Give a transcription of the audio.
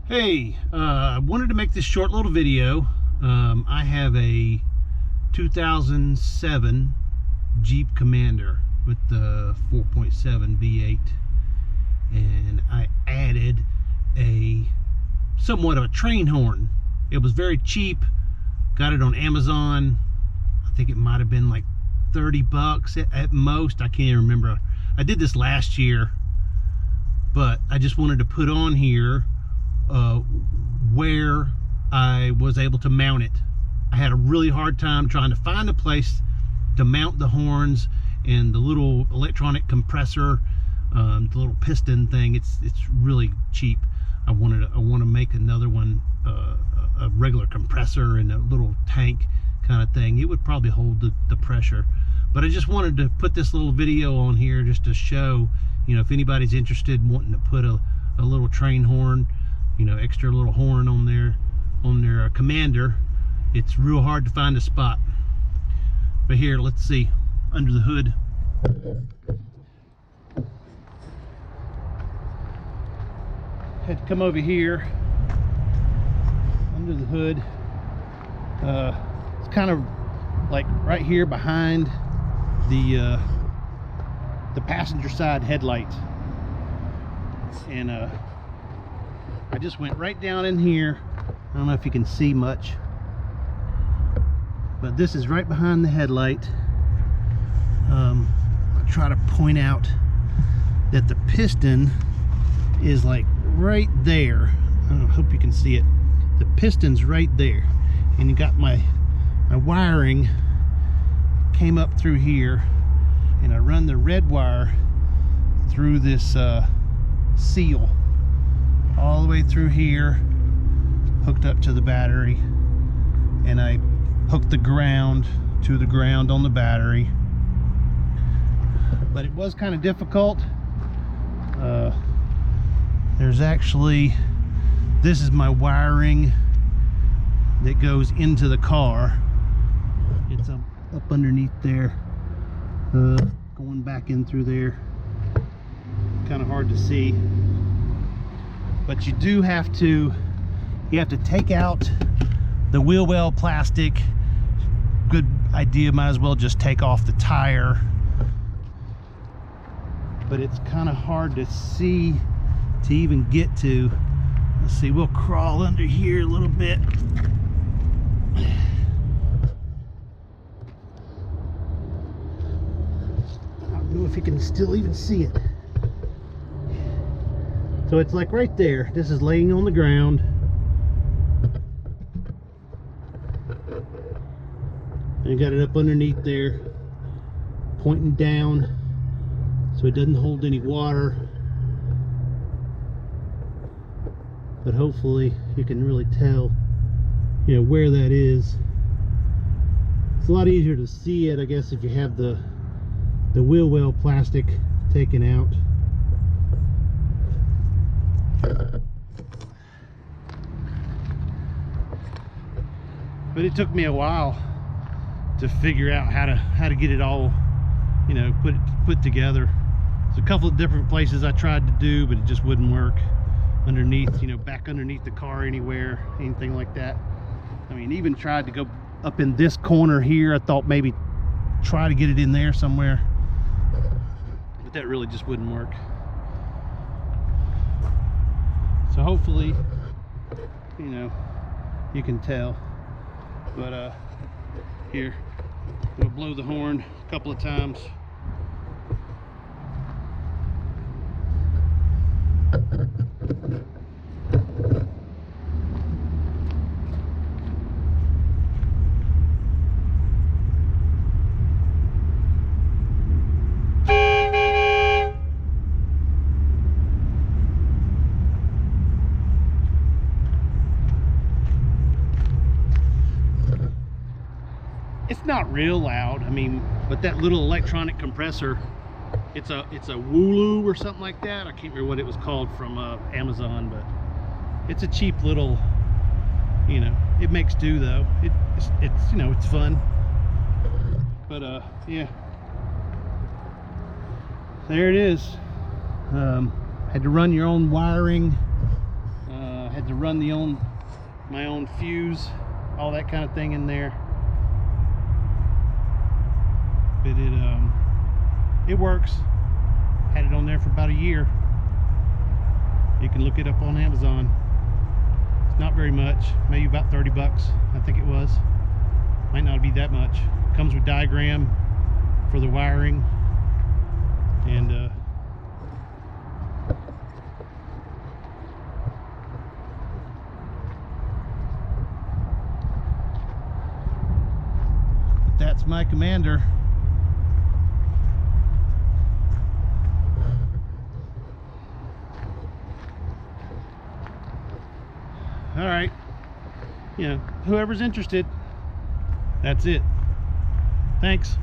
Hey, I wanted to make this short little video. I have a 2007 Jeep Commander with the 4.7 V8, and I added somewhat of a train horn. It was very cheap. Got it on Amazon. I think it might have been like 30 bucks at most. I can't even remember. I did this last year, but I just wanted to put on here where I was able to mount it. I had a really hard time trying to find a place to mount the horns and the little electronic compressor, the little piston thing. It's really cheap. I want to make another one, a regular compressor and a little tank kind of thing. It would probably hold the pressure, but I just wanted to put this little video on here just to show, if anybody's interested in wanting to put a little train horn, extra little horn on their Commander. It's real hard to find a spot. But here, let's see, under the hood. Had to come over here under the hood. It's kind of like right here behind the passenger side headlights, and I just went right down in here. I don't know if you can see much, but this is right behind the headlight. I'll try to point out that the piston is like right there. I hope you can see it. The piston's right there, and you got my wiring came up through here, and I run the red wire through this seal all the way through here, hooked up to the battery, and I hooked the ground to the ground on the battery. But it was kind of difficult. There's actually, this is my wiring that goes into the car. It's up underneath there, going back in through there. Kind of hard to see, but you do have to take out the wheel well plastic. Good idea, might as well just take off the tire, but it's kind of hard to see to even get to. Let's see, we'll crawl under here a little bit. I don't know if you can still even see it. So it's like right there. This is laying on the ground. And I got it up underneath there, pointing down, so it doesn't hold any water. But hopefully you can really tell, where that is. It's a lot easier to see it, I guess, if you have the wheel well plastic taken out. But it took me a while to figure out how to get it all, put together. There's a couple of different places I tried to do, but it just wouldn't work. Underneath, back underneath the car anywhere, anything like that. I mean, even tried to go up in this corner here. I thought maybe try to get it in there somewhere, but that really just wouldn't work. So hopefully, you can tell. But here, we'll blow the horn a couple of times. It's not real loud, I mean, but that little electronic compressor, it's a Wooloo or something like that. I can't remember what it was called from Amazon, but it's a cheap little, it makes do though. It's fun. But yeah, there it is. Had to run your own wiring. Had to run my own fuse, all that kind of thing in there. But it works. Had it on there for about a year. You can look it up on Amazon. It's not very much, maybe about 30 bucks, I think it was. Might not be that much. Comes with diagram for the wiring, and that's my Commander. All right, you know, whoever's interested, that's it. Thanks.